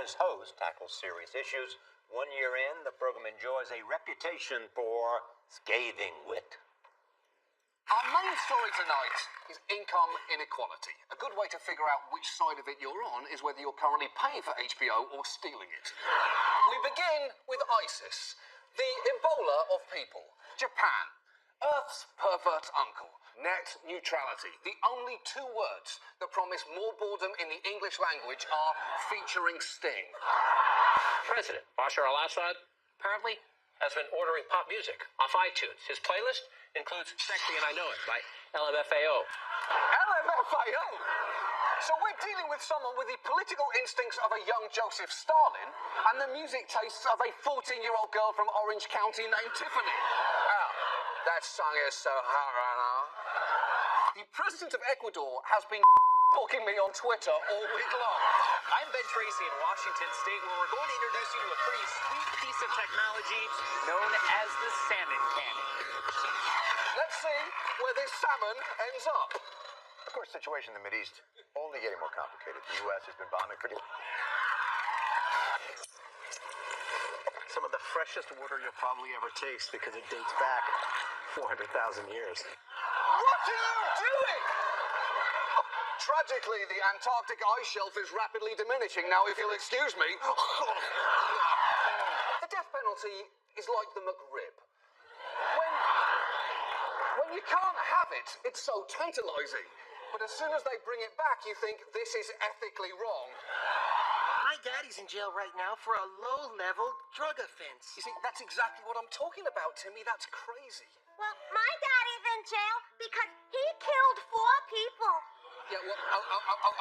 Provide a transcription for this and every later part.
as host, tackles serious issues. 1 year in, the program enjoys a reputation for scathing wit. Our main story tonight is income inequality. A good way to figure out which side of it you're on is whether you're currently paying for HBO or stealing it. We begin with ISIS, the Ebola of people. Japan, Earth's pervert uncle. Net neutrality. The only two words that promise more boredom in the English language are featuring Sting. President Bashar al-Assad apparently has been ordering pop music off iTunes. His playlist includes Sexy and I Know It by LMFAO. LMFAO? So we're dealing with someone with the political instincts of a young Joseph Stalin and the music tastes of a 14-year-old girl from Orange County named Tiffany. Oh, that song is so hot. The president of Ecuador has been stalking me on Twitter all week long. I'm Ben Tracy in Washington State, where we're going to introduce you to a pretty sweet piece of technology known as the salmon cannon. Let's see where this salmon ends up. Of course, the situation in the Mideast only getting more complicated. The U.S. has been bombing pretty... Some of the freshest water you'll probably ever taste because it dates back 400,000 years. What are you doing? Tragically, the Antarctic ice shelf is rapidly diminishing. Now, if you'll excuse me... The death penalty is like the McRib. When you can't have it, it's so tantalizing. But as soon as they bring it back, you think this is ethically wrong. My daddy's in jail right now for a low-level drug offense. You see, that's exactly what I'm talking about, Timmy. That's crazy. Well, my daddy's in jail because he killed 4 people. Yeah, well,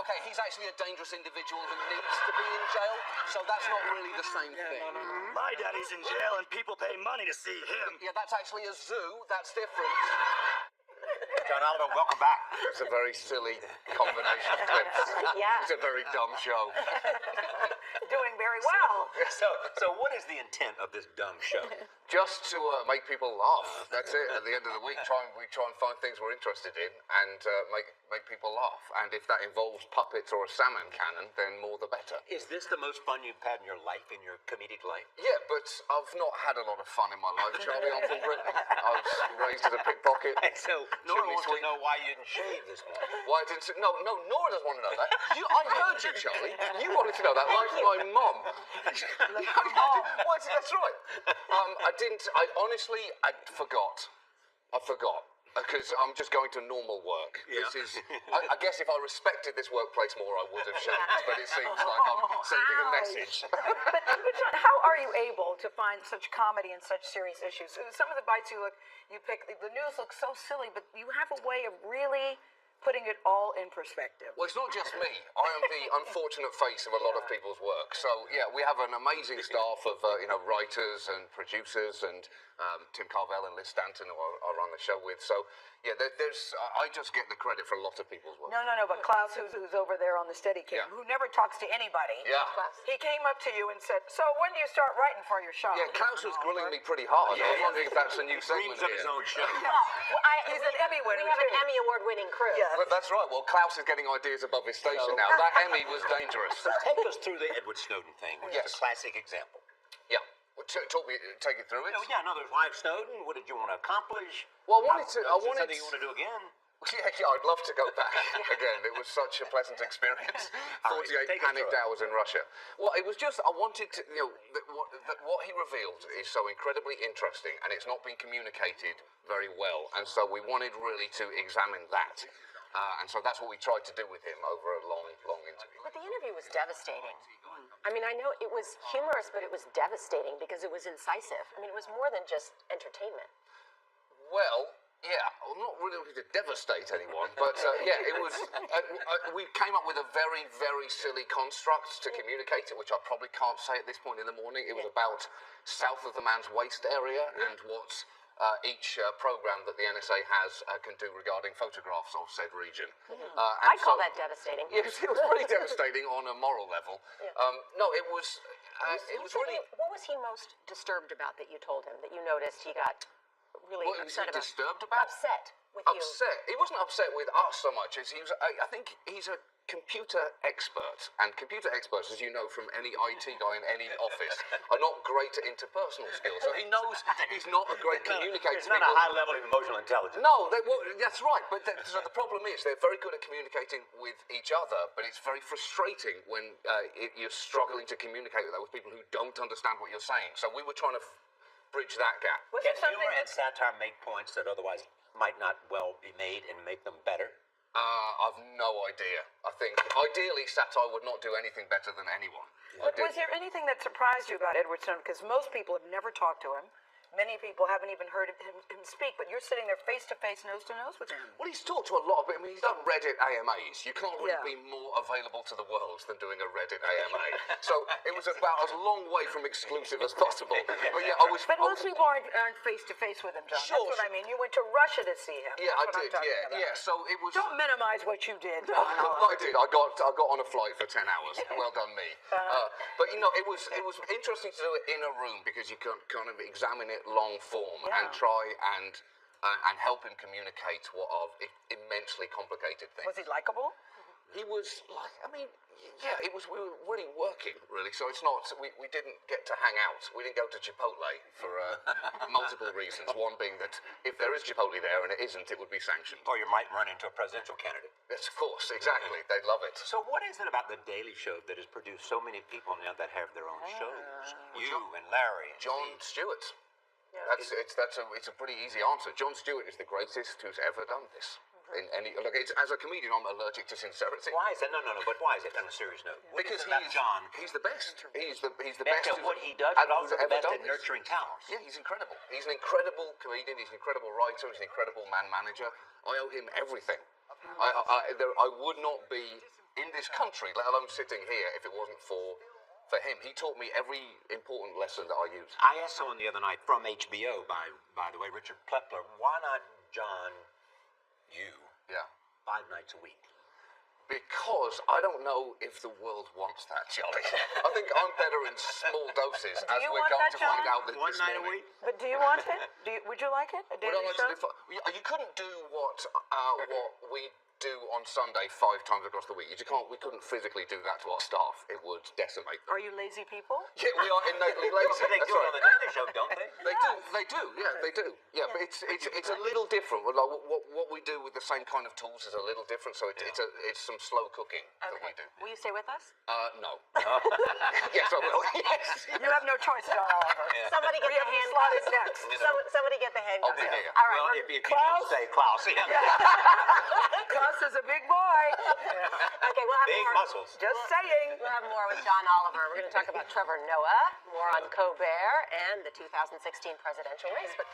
okay, he's actually a dangerous individual who needs to be in jail, so that's not really the same thing. My daddy's in jail and people pay money to see him. Yeah, that's actually a zoo. That's different. John Oliver, welcome back. It's a very silly combination of clips. Yeah. It's a very dumb show. Doing very well. So what is the intent of this dumb show? Just to make people laugh. That's it. At the end of the week, we try and find things we're interested in and make people laugh. And if that involves puppets or a salmon cannon, then more the better. Is this the most fun you've had in your life, in your comedic life? Yeah, but I've not had a lot of fun in my life, Charlie. I'm from Britain. I was raised as a pickpocket. So Nora wants to know why you didn't shave this morning. Why I didn't? No, Nora doesn't want to know that. I heard you, Charlie. You wanted to know that, like my mum. That's right. I honestly forgot. I forgot. Because I'm just going to normal work. Yeah. This is, I guess if I respected this workplace more, I would have shaved. But it seems like I'm sending a message. But John, how are you able to find such comedy in such serious issues? Some of the bites you pick, the news looks so silly, but you have a way of really putting it all in perspective. Well, it's not just me. I am the unfortunate face of a lot of people's work. So, yeah, we have an amazing staff of, writers and producers and Tim Carvel and Liz Stanton, who I run the show with. So, yeah, I just get the credit for a lot of people's work. No, but Klaus, who's over there on the Steadicam, who never talks to anybody. Yeah. He came up to you and said, "So when do you start writing for your show?" Yeah, Klaus was grilling me pretty hard. I was wondering if that's a new segment Dreams of his own show. He's an Emmy winner. We have an too. Emmy award-winning crew. Yeah. But that's right. Well, Klaus is getting ideas above his station now. That Emmy was dangerous. So take us through the Edward Snowden thing, which is a classic example. Yeah. Well, take it through it. Another live Snowden. What did you want to accomplish? Well, I wanted something you want to do again? Yeah, I'd love to go back again. It was such a pleasant experience. 48 panicked hours in Russia. Well, it was just, I wanted to, what he revealed is so incredibly interesting, and it's not been communicated very well. And so we wanted really to examine that. And so that's what we tried to do with him over a long interview. But the interview was devastating. I mean, I know it was humorous, but it was devastating because it was incisive. I mean, it was more than just entertainment. Well, yeah, I'm not really looking to devastate anyone, but it was. We came up with a very, very silly construct to communicate it, which I probably can't say at this point in the morning. It was about south of the man's waist area and what each program that the NSA has can do regarding photographs of said region. I'd call that devastating. Yes, it was pretty devastating on a moral level. No, it was. It was really. What was he most disturbed about that you told him that you noticed he got really upset about? Disturbed about? Upset with you. Upset. He wasn't upset with us so much as he was. I think he's a computer experts, and computer experts, as you know from any IT guy in any office, are not great at interpersonal skills. So he knows he's not a great communicator. It's not a high level of emotional intelligence. No, that's right. But so the problem is they're very good at communicating with each other, but it's very frustrating when you're struggling to communicate with people who don't understand what you're saying. So we were trying to bridge that gap. Was Can it something humor and that, satire make points that otherwise might not well be made and make them better? I've no idea. I think ideally satire would not do anything better than anyone. but was there anything that surprised you about Edward Snowden? Because most people have never talked to him. Many people haven't even heard him speak, but you're sitting there face to face, nose to nose with him. Well, he's talked to a lot of people. I mean, he's done Reddit AMAs. You can't really Yeah. be more available to the world than doing a Reddit AMA. So it was about as long way from exclusive as possible. But yeah, But most people aren't face to face with him, John. Sure, That's what I mean. You went to Russia to see him. Yeah, That's what I I'm did. talking Yeah, about. yeah. So it was. Don't minimize what you did. I did. I got on a flight for 10 hours. Well done, me. But you know, it was interesting to do it in a room because you can kind of examine it long form and try and help him communicate what are immensely complicated things. Was he likable? He was like, I mean, yeah, it was. We were really working, really. So it's not. We didn't get to hang out. We didn't go to Chipotle for multiple reasons. One being that if there is Chipotle there and it isn't, it would be sanctioned. Or you might run into a presidential candidate. Yes, of course, exactly. They'd love it. So what is it about The Daily Show that has produced so many people now that have their own shows? You and Larry and John Steve. Stewart. It's a pretty easy answer. John Stewart is the greatest who's ever done this. In any, look, as a comedian, I'm allergic to sincerity. Why is that? No. But why is it? On a serious note, what Because is it about John? he's the best. He's the Best best at what he does, who's but also the ever best done at this. nurturing talents. Yeah, he's incredible. He's an incredible comedian. He's an incredible writer. He's an incredible man manager. I owe him everything. I would not be in this country, let alone sitting here, if it wasn't for him. He taught me every important lesson that I use. I asked someone the other night from HBO, by the way, Richard Plepler, why not John, you, Yeah. 5 nights a week? Because I don't know if the world wants that, Charlie. I think I'm better in small doses, as you we're want going that, to find John? out this One night a morning. week? But do you want it? Would you like it? A Would daily I like show? to do? You couldn't do what we do on Sunday 5 times across the week. We couldn't physically do that to our staff. It would decimate them. Are you lazy people? Yeah, we are innately lazy. They That's do it right. on The Daily Show, don't they? They do. Yeah, they do. Yeah, but it's a little different. Like what we do with the same kind of tools is a little different. So it's some slow cooking that we do. Will you stay with us? No. Yes, I will. Yes. You have no choice, John Oliver. Somebody get We the have you handcuffs. slotted next. Somebody get the handcuffs. I'll be here. All right. Well, we're- if you don't say Klaus. Yeah. Klaus is a big boy. okay, we'll have Big more. muscles. Just saying. We'll have more with John Oliver. We're going to talk about Trevor Noah, more on Colbert, and the 2016 presidential race. But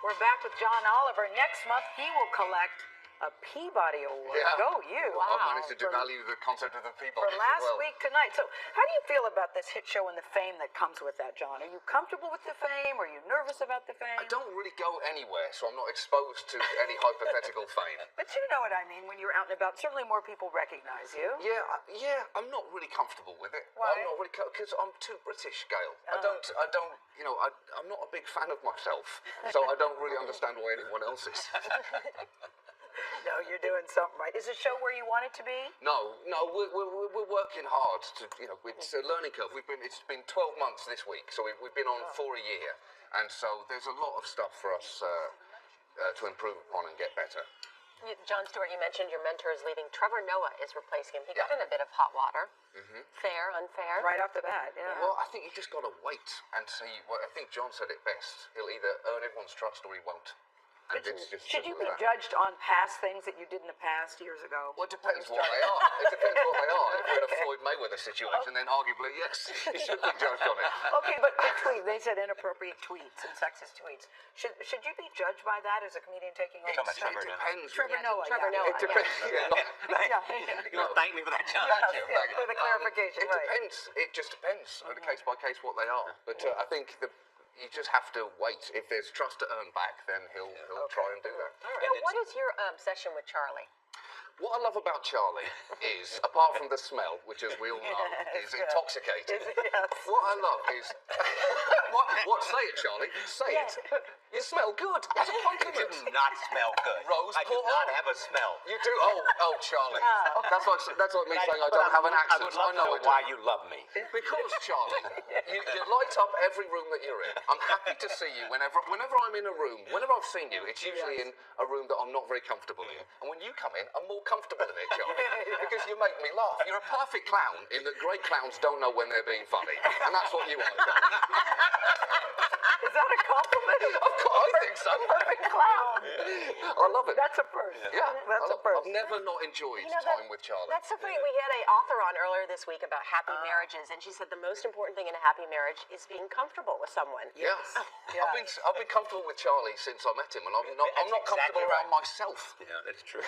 We're back with John Oliver. Next month, he will collect a Peabody Award. Yeah. Go you. I've managed to devalue the concept of the people. For last week tonight. So how do you feel about this hit show and the fame that comes with that, John? Are you comfortable with the fame? Are you nervous about the fame? I don't really go anywhere, so I'm not exposed to any hypothetical fame. But you know what I mean when you're out and about. Certainly more people recognize you. Yeah, I'm not really comfortable with it. Why? I'm not really because I'm too British, Gail. I don't. I'm not a big fan of myself, so I don't really understand why anyone else is. No, you're doing something right. Is the show where you want it to be? No, we're working hard to, it's a learning curve. It's been 12 months this week, so we've been on for a year, and so there's a lot of stuff for us to improve upon and get better. John Stewart, you mentioned your mentor is leaving. Trevor Noah is replacing him. He got in a bit of hot water. Fair, unfair. Right off the bat, yeah. Well, I think you just got to wait and see. Well, I think John said it best. He'll either earn everyone's trust or he won't. And it's just Should you simple be as that. judged on past things that you did in the past years ago? Well, it depends what they are. It depends what they are. If we're in a Floyd Mayweather situation, then arguably, yes, you should be judged on it. Okay, but the tweet, they said inappropriate tweets and sexist tweets. Should you be judged by that as a comedian taking over? talking about It Trevor Noah. depends. Trevor Noah. Trevor yeah. Noah. It depends. Yeah. Thank me for that, John. Thank you. Yeah, for the clarification, It right. depends. It just depends on a case by case what they are. But I think you just have to wait. If there's trust to earn back, then he'll try and do that. Now, what is your obsession with Charlie? What I love about Charlie is, apart from the smell, which as we all know is intoxicating, what I love is... what? Say it, Charlie. Say it. You smell good. It's a compliment. You do not smell good. Rose, I do put not on. have a smell. You do? Oh, Charlie. That's like me saying I don't have an accent. I would love to know why you love me. Because, Charlie, you light up every room that you're in. I'm happy to see you whenever I'm in a room. Whenever I've seen you, it's usually in a room that I'm not very comfortable in. And when you come in, I'm more comfortable in it, Charlie. Because you make me laugh. You're a perfect clown in that great clowns don't know when they're being funny. And that's what you are, Charlie. Is that a compliment? Of course, I think so. Perfect clown. I love it. That's a first. Yeah, That's a first. I've never not enjoyed You know, time with Charlie. That's so funny. We had an author on earlier this week about happy marriages, and she said the most important thing in a happy marriage is being comfortable with someone. Yeah. I've been comfortable with Charlie since I met him, and I'm not comfortable around myself. Yeah, that's true.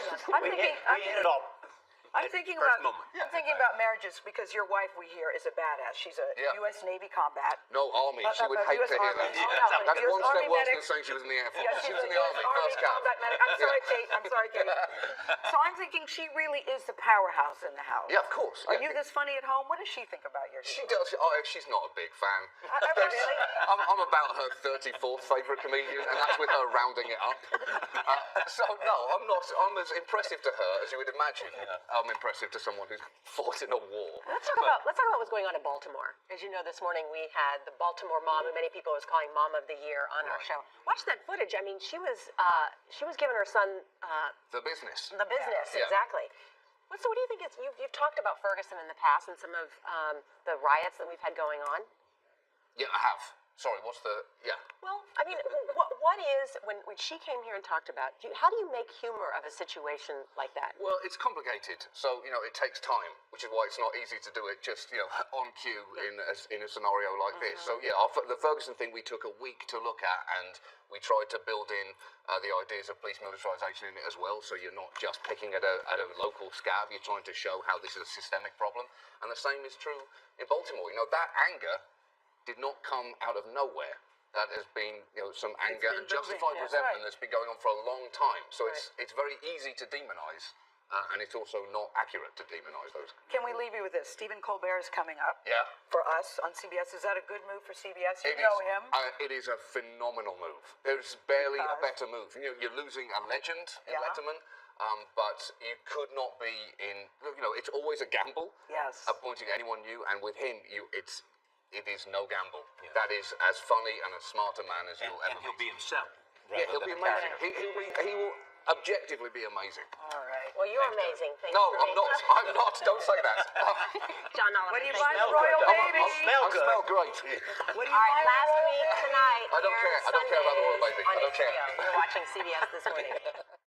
I'm thinking First moment. I'm thinking about marriages because your wife, we hear, is a badass. She's a U.S. Navy combat. No, Army. She would hate US to hear Army. that. Oh, no, That's US one step Army worse medic. than saying she was in the Air Force. Yeah, She was in the US Army, first cap. combat medic. I'm sorry, Kate. I'm sorry, Kate. So I'm thinking she really is the powerhouse in the house. Yeah, of course. Are you this funny at home? What does she think about your She show? does. She's not a big fan. Really? I'm about her 34th favourite comedian, and that's with her rounding it up. So no, I'm not. I'm as impressive to her as you would imagine. I'm impressive to someone who's fought in a war. Let's talk about what's going on in Baltimore. As you know, this morning we had the Baltimore mom, who many people was calling Mom of the Year on our show. Watch that footage. I mean, she was giving her son The business. the business. Yeah. Exactly. So what do you think? You've talked about Ferguson in the past and some of the riots that we've had going on. Yeah, I have. Sorry, what's the... Yeah. Well, I mean, what is, when she came here and talked about, how do you make humor of a situation like that? Well, it's complicated, so, it takes time, which is why it's not easy to do it just, on cue in a scenario like this. So, yeah, the Ferguson thing we took a week to look at, and we tried to build in the ideas of police militarisation in it as well, so you're not just picking at a local scab, you're trying to show how this is a systemic problem. And the same is true in Baltimore. That anger did not come out of nowhere. That has been, some anger and justified resentment that's been going on for a long time. So it's very easy to demonise, and it's also not accurate to demonise those. Can we leave you with this? Stephen Colbert is coming up. Yeah. For us on CBS. Is that a good move for CBS? You It know is, him. It is a phenomenal move. There's barely a better move. You're losing a legend in Letterman. But you could not be in. It's always a gamble. Yes. Appointing anyone new, and with him, it is no gamble. Yeah. That is as funny and as smart a man as you'll ever And he'll meet. be himself. Yeah, he'll be amazing. He will objectively be amazing. All right. Well, you're amazing. Thanks No, for I'm not. I'm not. Don't say that. John Oliver. What do you thank buy the royal baby? I smell great. What do you All right, buy last week tonight. I don't care. I don't care about the royal baby. I don't care. You're watching CBS this morning.